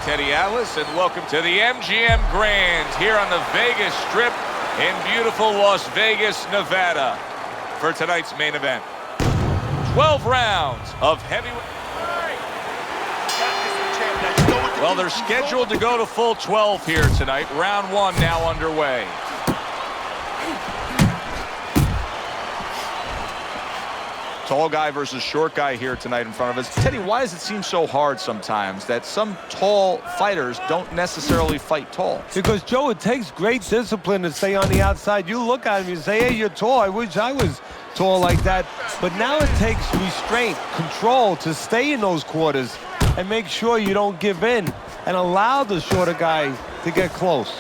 Teddy Atlas, and welcome to the MGM Grand here on the Vegas Strip in beautiful Las Vegas, Nevada, for tonight's main event. 12 rounds of heavyweight. Well, they're scheduled to go to full 12 here tonight. Round one now underway. Tall guy versus short guy here tonight in front of us. Teddy, why does it seem so hard sometimes that some tall fighters don't necessarily fight tall? Because, Joe, it takes great discipline to stay on the outside. You look at him, you say, hey, you're tall. I wish I was tall like that. But now it takes restraint, control to stay in those quarters and make sure you don't give in and allow the shorter guy to get close.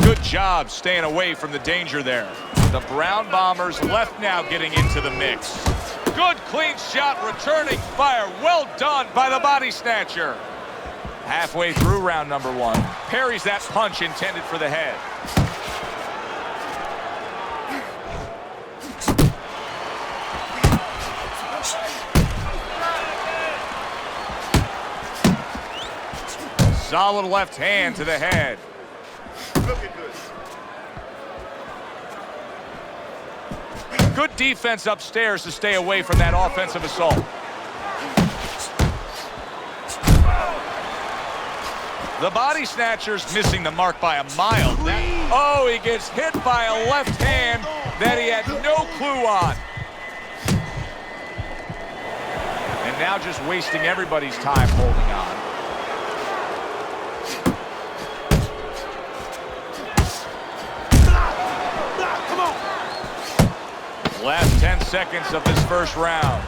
Good job staying away from the danger there. The Brown Bombers left now getting into the mix. Good clean shot, returning fire. Well done by the body snatcher. Halfway through round number one. Parries that punch intended for the head. Solid left hand to the head. Good defense upstairs to stay away from that offensive assault. The body snatcher's missing the mark by a mile. Oh, he gets hit by a left hand that he had no clue on. And now just wasting everybody's time holding on. Last 10 seconds of this first round.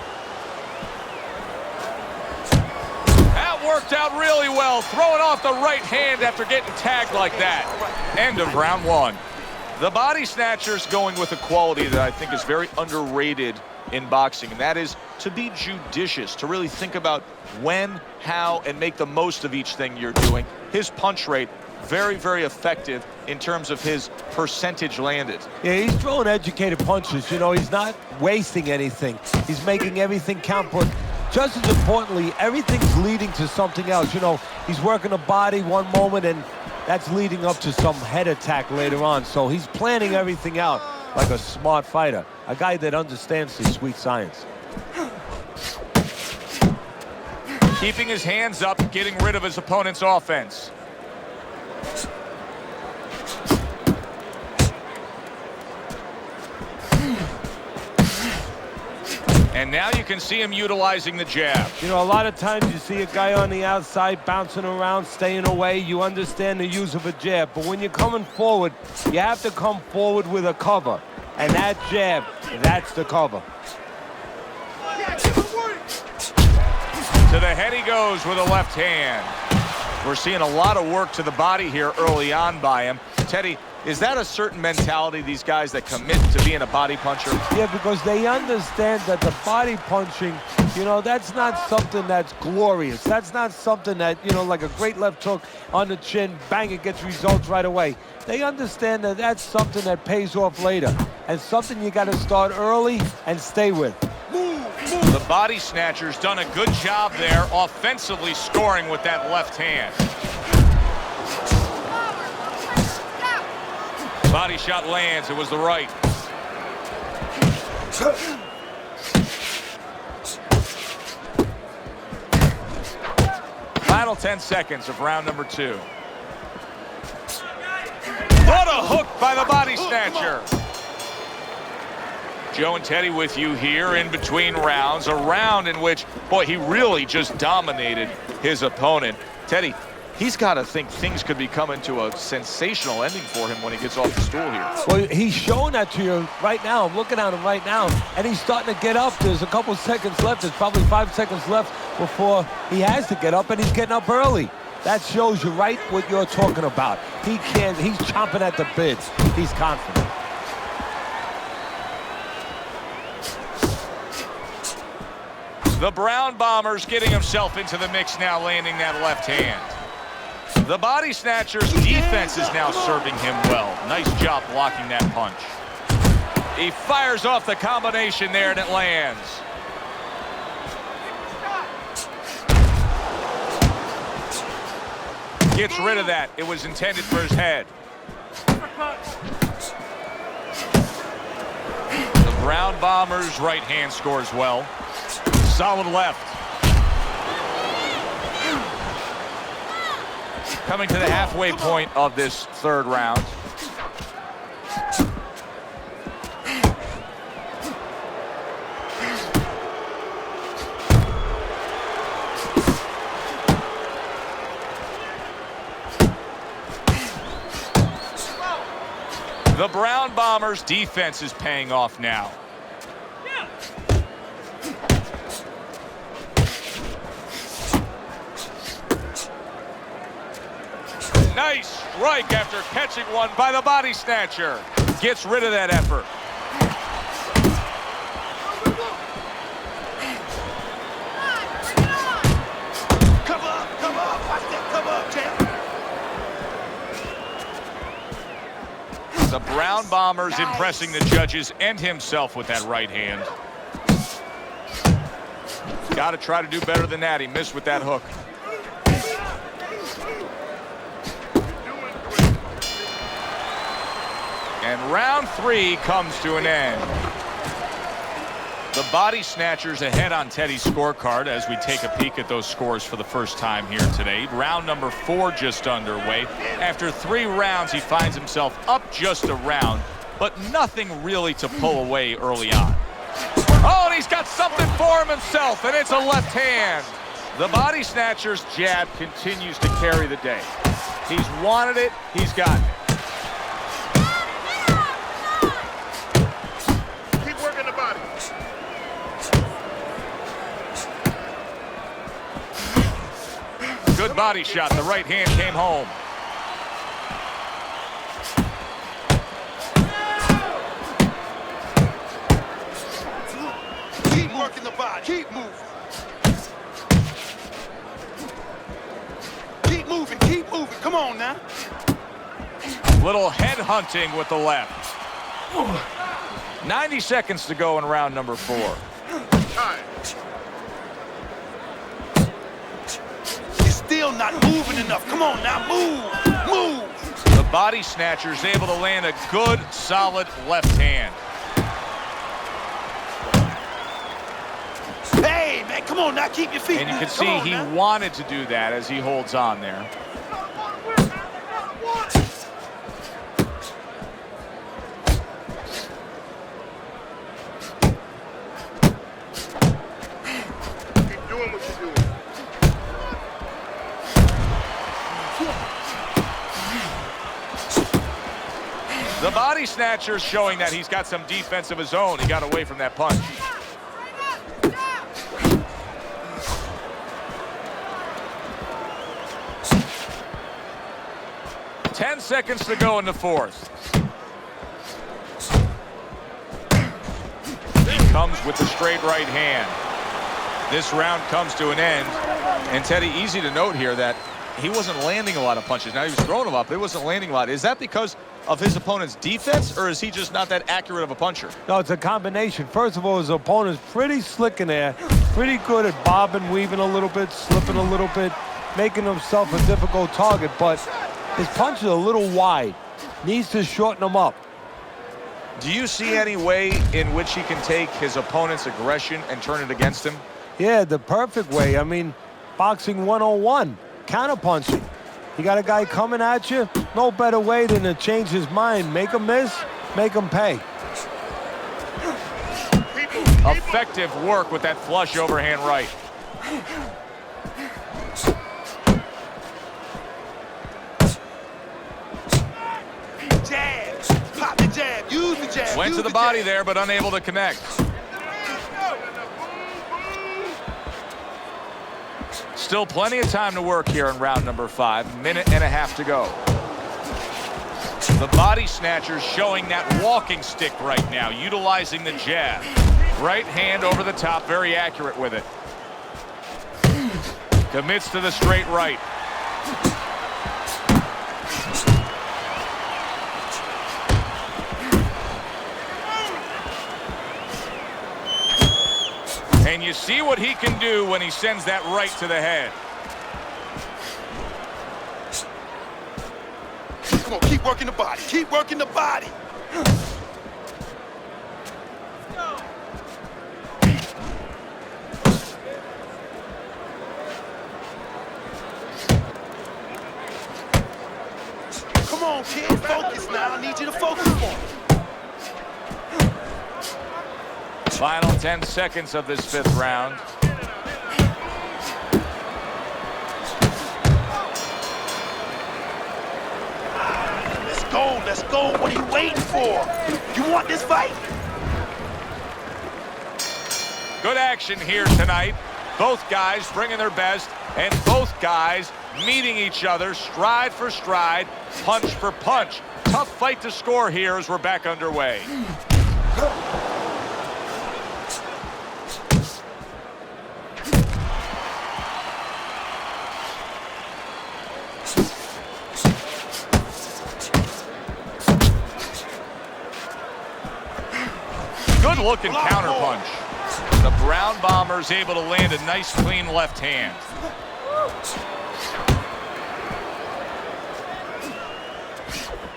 That worked out really well. Throwing off the right hand after getting tagged like that. End of round one. The body snatcher's going with a quality that I think is very underrated in boxing, and that is to be judicious, to really think about when, how, and make the most of each thing you're doing. His punch rate, very, very effective in terms of his percentage landed. Yeah, he's throwing educated punches. You know, he's not wasting anything. He's making everything count, but just as importantly, everything's leading to something else. You know, he's working the body one moment, and that's leading up to some head attack later on. So he's planning everything out like a smart fighter, a guy that understands the sweet science. Keeping his hands up, getting rid of his opponent's offense. And now you can see him utilizing the jab. You know, a lot of times you see a guy on the outside bouncing around, staying away. You understand the use of a jab. But when you're coming forward, you have to come forward with a cover. And that jab, that's the cover. To the head he goes with a left hand. We're seeing a lot of work to the body here early on by him. Teddy, is that a certain mentality, these guys that commit to being a body puncher? Yeah, because they understand that the body punching, you know, that's not something that's glorious. That's not something that, you know, like a great left hook on the chin, bang, it gets results right away. They understand that that's something that pays off later and something you got to start early and stay with. The body snatcher's done a good job there, offensively scoring with that left hand. Body shot lands, it was the right. Final 10 seconds of round number two. What a hook by the body snatcher. Joe and Teddy with you here in between rounds. A round in which, boy, he really just dominated his opponent. Teddy, he's got to think things could be coming to a sensational ending for him when he gets off the stool here. Well, he's showing that to you right now. I'm looking at him right now, and he's starting to get up. There's a couple seconds left. There's probably 5 seconds left before he has to get up, and he's getting up early. That shows you right what you're talking about. He's chomping at the bits. He's confident. The Brown Bombers getting himself into the mix now, landing that left hand. The body snatcher's defense is now serving him well. Nice job blocking that punch. He fires off the combination there, and it lands. Gets rid of that. It was intended for his head. The Brown Bombers' right hand scores well. Solid left. Coming to the halfway point of this third round. The Brown Bombers' defense is paying off now. Nice strike after catching one by the body snatcher. Gets rid of that effort. Come up, watch that, come up, champ. The Brown Bombers impressing the judges and himself with that right hand. Got to try to do better than that. He missed with that hook. And round 3 comes to an end. The body snatchers ahead on Teddy's scorecard as we take a peek at those scores for the first time here today. Round number 4 just underway. After 3 rounds, he finds himself up just a round, but nothing really to pull away early on. Oh, and he's got something for himself, and it's a left hand. The body snatcher's jab continues to carry the day. He's wanted it, he's gotten it. Good body shot. The right hand came home. Keep working the body. Keep moving. Keep moving. Keep moving. Come on now. Little head hunting with the left. 90 seconds to go in round number 4. Still not moving enough. Come on now, move. The body snatcher's able to land a good, solid left hand. Hey, man, come on now, keep your feet. And you can see he wanted to do that as he holds on there. Keep doing what you're doing. The body snatcher's showing that he's got some defense of his own. He got away from that punch. Ten seconds to go in the 4th. He comes with the straight right hand. This round comes to an end. And Teddy, easy to note here that he wasn't landing a lot of punches. Now he was throwing them up, but he wasn't landing a lot. Is that because of his opponent's defense, or is he just not that accurate of a puncher? No, it's a combination. First of all, his opponent's pretty slick in there, pretty good at bobbing, weaving a little bit, slipping a little bit, making himself a difficult target, but his punch is a little wide. Needs to shorten them up. Do you see any way in which he can take his opponent's aggression and turn it against him? Yeah, the perfect way. I mean, boxing 101, counterpunching. You got a guy coming at you, no better way than to change his mind. Make him miss, make him pay. Effective work with that flush overhand right. Jab, pop the jab, use the jab. Went to the body there, but unable to connect. Still plenty of time to work here in round number 5. Minute and a half to go. The body snatcher showing that walking stick right now, utilizing the jab. Right hand over the top, very accurate with it. Commits to the straight right. you see what he can do when he sends that right to the head. Come on, keep working the body. Keep working the body. Come on, kid. Focus now. I need you to focus more. Final 10 seconds of this 5th round. Let's go. Let's go. What are you waiting for? You want this fight? Good action here tonight. Both guys bringing their best, and both guys meeting each other stride for stride, punch for punch. Tough fight to score here as we're back underway. Good looking counter punch. The Brown Bomber's able to land a nice clean left hand.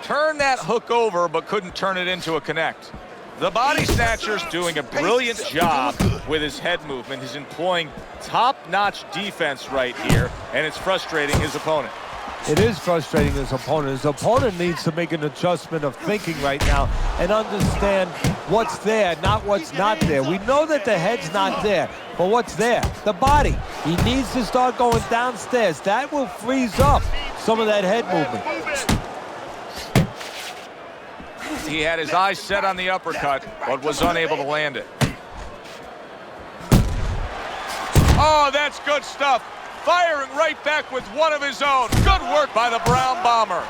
Turn that hook over, but couldn't turn it into a connect. The body snatcher's doing a brilliant job with his head movement. He's employing top-notch defense right here, and it's frustrating his opponent. It is frustrating his opponent. His opponent needs to make an adjustment of thinking right now and understand what's there, not what's not there. We know that the head's not there, but what's there? The body. He needs to start going downstairs. That will freeze up some of that head movement. He had his eyes set on the uppercut, but was unable to land it. Oh, that's good stuff. Firing right back with one of his own. Good work by the Brown Bomber.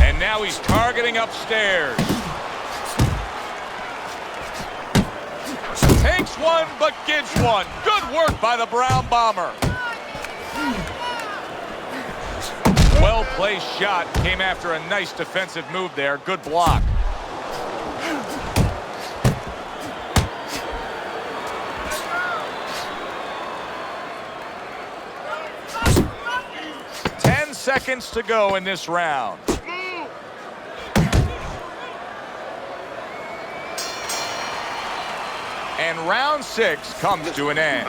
And now he's targeting upstairs. Takes one, but gives one. Good work by the Brown Bomber. Well-placed shot. Came after a nice defensive move there. Good block. Seconds to go in this round. And round 6 comes to an end.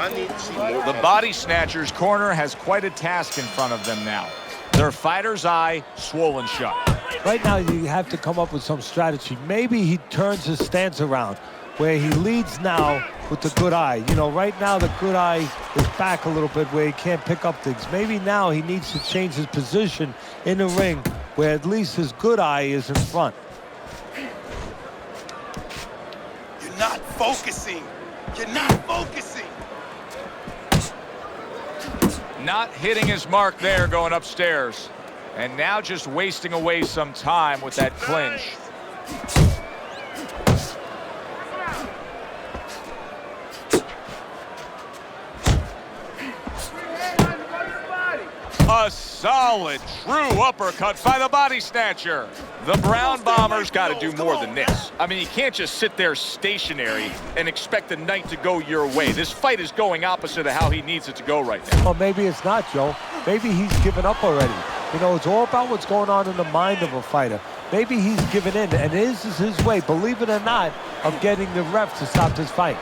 The body snatcher's corner has quite a task in front of them now. Their fighter's eye swollen shut. Right now you have to come up with some strategy. Maybe he turns his stance around where he leads now with the good eye. You know, right now the good eye is back a little bit where he can't pick up things. Maybe now he needs to change his position in the ring where at least his good eye is in front. You're not focusing. You're not focusing. Not hitting his mark there going upstairs. And now just wasting away some time with that clinch. A solid, true uppercut by the body snatcher. The Brown Bomber's got to do more than this. I mean, you can't just sit there stationary and expect the night to go your way. This fight is going opposite of how he needs it to go right now. Well, maybe it's not, Joe. Maybe he's given up already. You know, it's all about what's going on in the mind of a fighter. Maybe he's given in, and this is his way, believe it or not, of getting the ref to stop this fight.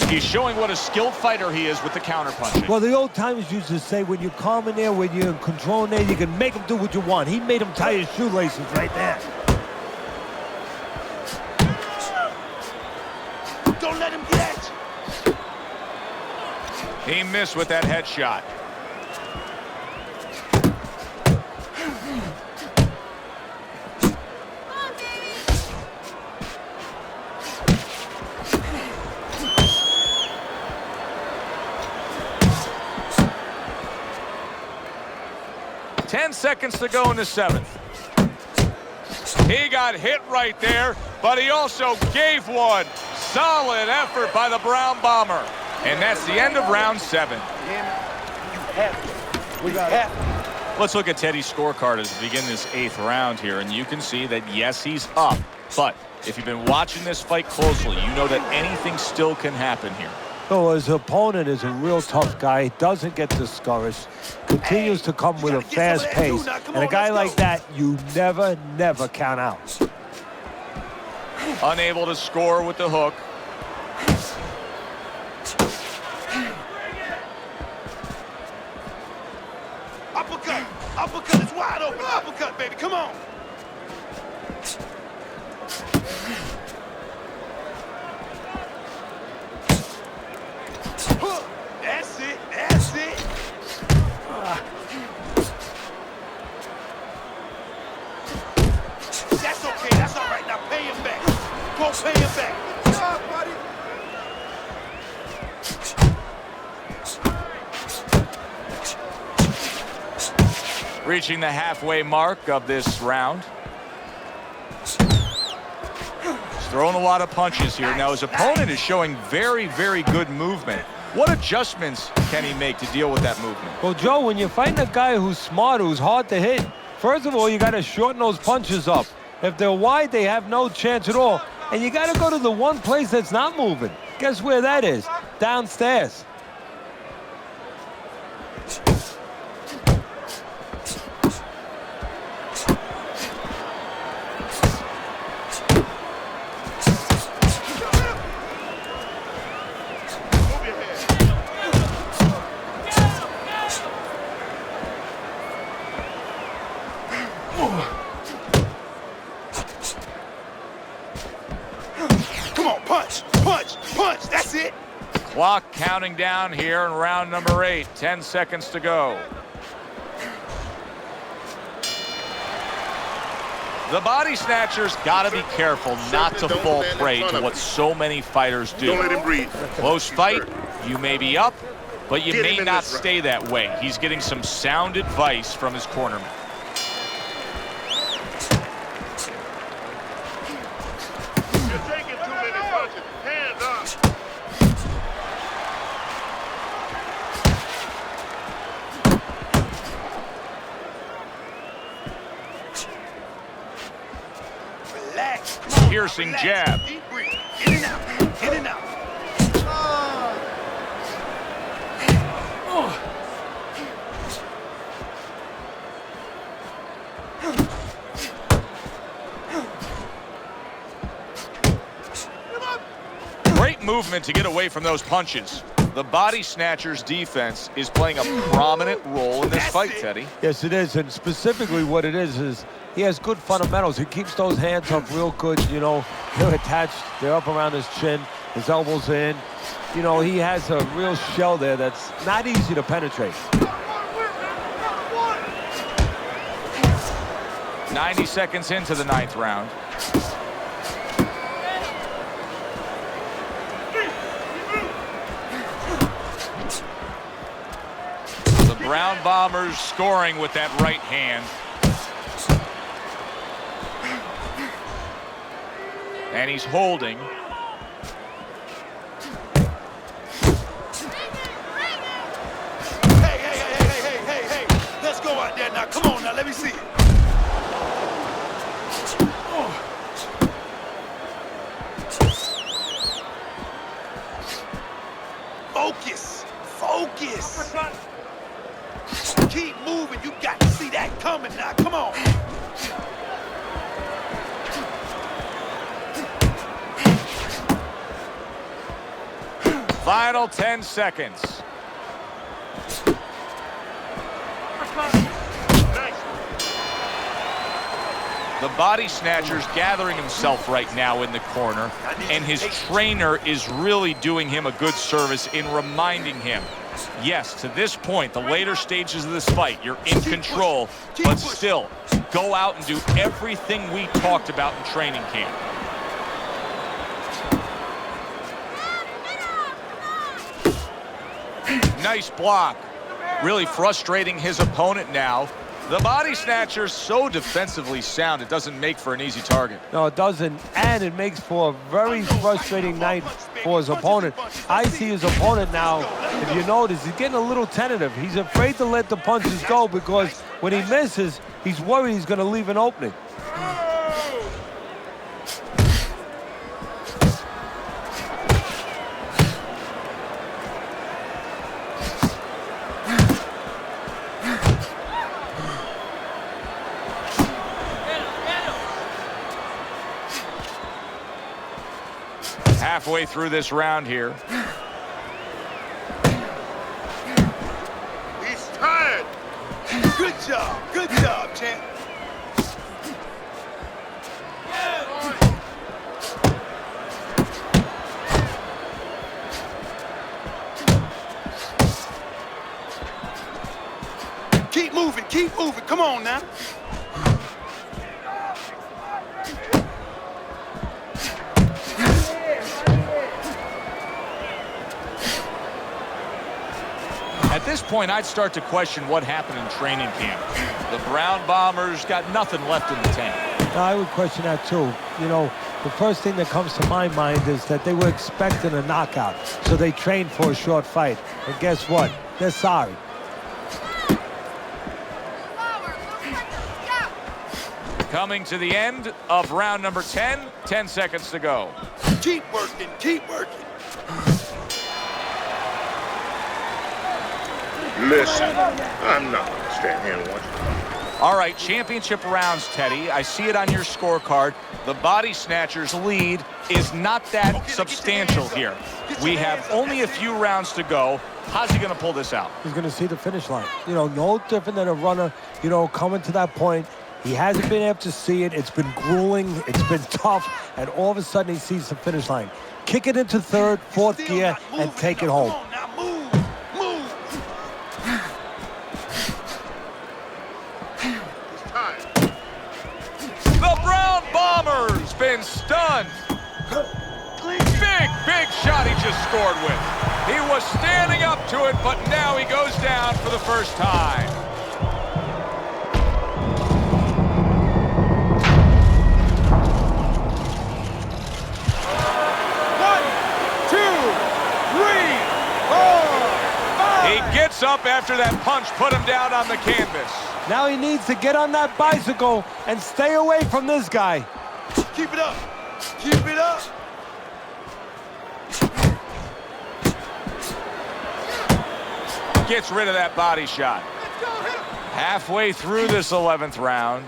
He's showing what a skilled fighter he is with the counterpunching. Well, the old timers used to say when you're calm in there, when you're in control in there, you can make him do what you want. He made him tie his shoelaces right there. Don't let him get. He missed with that headshot. Ten seconds to go in the 7th. He got hit right there, but he also gave one. Solid effort by the Brown Bomber. And that's the end of round 7. We have Let's look at Teddy's scorecard as we begin this 8th round here, and you can see that, yes, he's up. But if you've been watching this fight closely, you know that anything still can happen here. So his opponent is a real tough guy, doesn't get discouraged, continues to come with a fast pace. And a guy like that, you never, never count out. Unable to score with the hook. Uppercut. Uppercut is wide open. Uppercut, baby. Come on. That's it. That's it. That's okay. That's all right. Now pay him back. Go pay him back. Good job, buddy. Reaching the halfway mark of this round. He's throwing a lot of punches here. Now his opponent is showing very, very good movement. What adjustments can he make to deal with that movement? Well, Joe, when you're fighting a guy who's smart, who's hard to hit, first of all, you got to shorten those punches up. If they're wide, they have no chance at all. And you got to go to the one place that's not moving. Guess where that is? Downstairs. Come on, punch, punch, punch. That's it. Clock counting down here in round number 8. 10 seconds to go. The body snatcher's got to be careful not to fall prey to what so many fighters do. Don't let him breathe. Close fight, you may be up, but you may not stay that way. He's getting some sound advice from his cornerman. You're taking too many punches. Hands up. Relax. Come on, Piercing relax. jab. Deep breathe. In and out. In and out. Great movement to get away from those punches. The body snatcher's defense is playing a prominent role in this fight, Teddy. Yes, it is. And specifically what it is he has good fundamentals. He keeps those hands up real good. You know, they're attached. They're up around his chin. His elbows in. You know, he has a real shell there that's not easy to penetrate. 90 seconds into the 9th round. The Brown Bombers scoring with that right hand. And he's holding. Hey. Let's go out there now. Come on now. Let me see it. Focus. Focus. Keep moving. You got to see that coming now. Come on. Final 10 seconds. The body snatcher's gathering himself right now in the corner, and his trainer is really doing him a good service in reminding him, yes, to this point, the later stages of this fight, you're in control, but still, go out and do everything we talked about in training camp. Nice block. Really frustrating his opponent now. The body snatcher so defensively sound, it doesn't make for an easy target. No, it doesn't, and it makes for a very frustrating night for his opponent. I see his opponent now, if you notice, he's getting a little tentative. He's afraid to let the punches go because when he misses, he's worried he's going to leave an opening. Halfway through this round here. He's tired. Good job, champ. Keep moving, come on now. At this point, I'd start to question what happened in training camp. The Brown Bombers got nothing left in the tank. I would question that too. You know, the first thing that comes to my mind is that they were expecting a knockout, so they trained for a short fight. And guess what? They're sorry. Coming to the end of round number 10, 10 seconds to go. Keep working, keep working. Listen, I'm not going to stand here and watch you. All right, championship rounds, Teddy. I see it on your scorecard. The body snatcher's lead is not that substantial here. We have only a few rounds to go. How's he going to pull this out? He's going to see the finish line. You know, no different than a runner, you know, coming to that point. He hasn't been able to see it. It's been grueling. It's been tough. And all of a sudden, he sees the finish line. Kick it into third, fourth gear, and take it home. The Brown Bombers been stunned. Big shot he just scored with. He was standing up to it, but now he goes down for the first time. He gets up after that punch put him down on the canvas. Now he needs to get on that bicycle and stay away from this guy. Keep it up. Keep it up. Gets rid of that body shot. Halfway through this 11th round.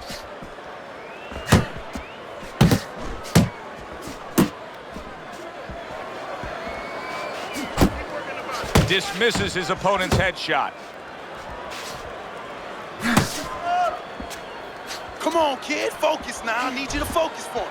Dismisses his opponent's headshot. Come on, kid. Focus now. I need you to focus for me.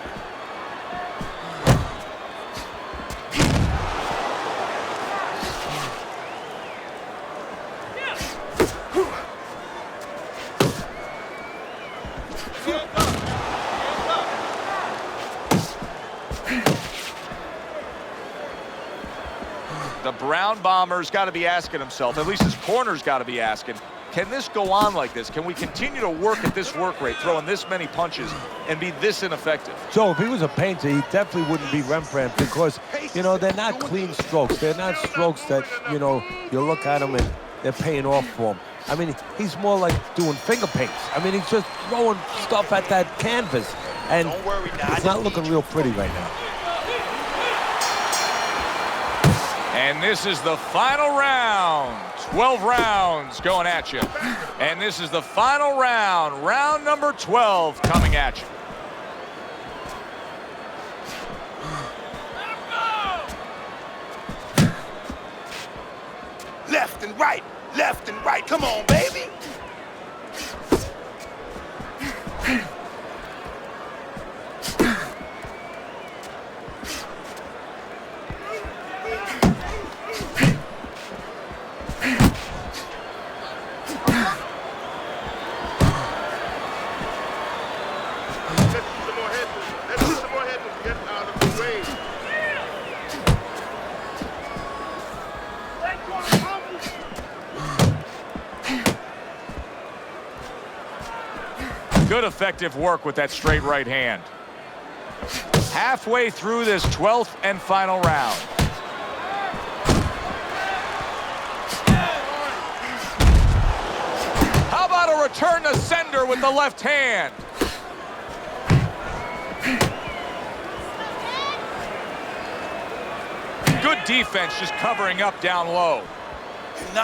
The Brown Bombers got to be asking himself, at least his corner's got to be asking, can this go on like this? Can we continue to work at this work rate, throwing this many punches, and be this ineffective? Joe, if he was a painter, he definitely wouldn't be Rembrandt because, you know, they're not clean strokes. They're not strokes that, you know, you look at them and they're paying off for him. I mean, he's more like doing finger paints. I mean, he's just throwing stuff at that canvas, and it's not looking real pretty right now. And this is the final round. 12 rounds going at you. And this is the final round. Round number 12 coming at you. Left and right. Left and right. Come on, baby. Good effective work with that straight right hand. Halfway through this 12th and final round. How about a return to sender with the left hand? Good defense, just covering up down low.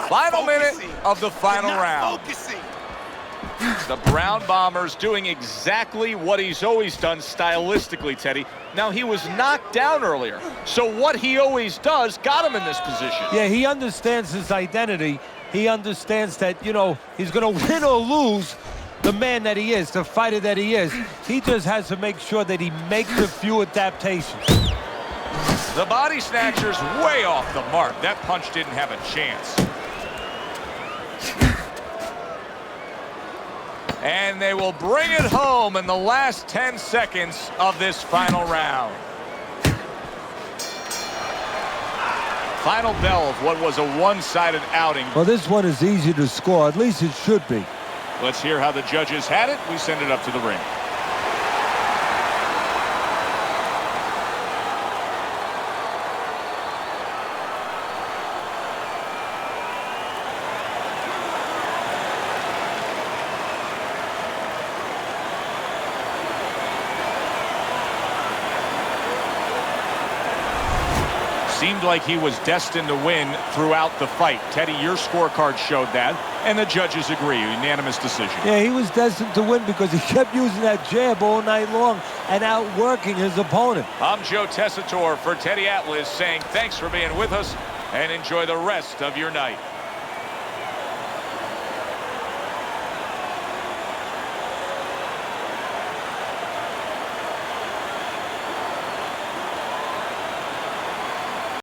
Final minute of the final round. The Brown Bombers doing exactly what he's always done stylistically, Teddy. Now, he was knocked down earlier, so what he always does got him in this position. Yeah, he understands his identity. He understands that, you know, he's going to win or lose the man that he is, the fighter that he is. He just has to make sure that he makes a few adaptations. The body snatcher's way off the mark. That punch didn't have a chance. And they will bring it home in the last 10 seconds of this final round. Final bell of what was a one-sided outing. Well, this one is easy to score. At least it should be. Let's hear how the judges had it. We send it up to the ring. Seemed like he was destined to win throughout the fight. Teddy, your scorecard showed that, and the judges agree. Unanimous decision. Yeah, he was destined to win because he kept using that jab all night long and outworking his opponent. I'm Joe Tessitore for Teddy Atlas saying thanks for being with us and enjoy the rest of your night.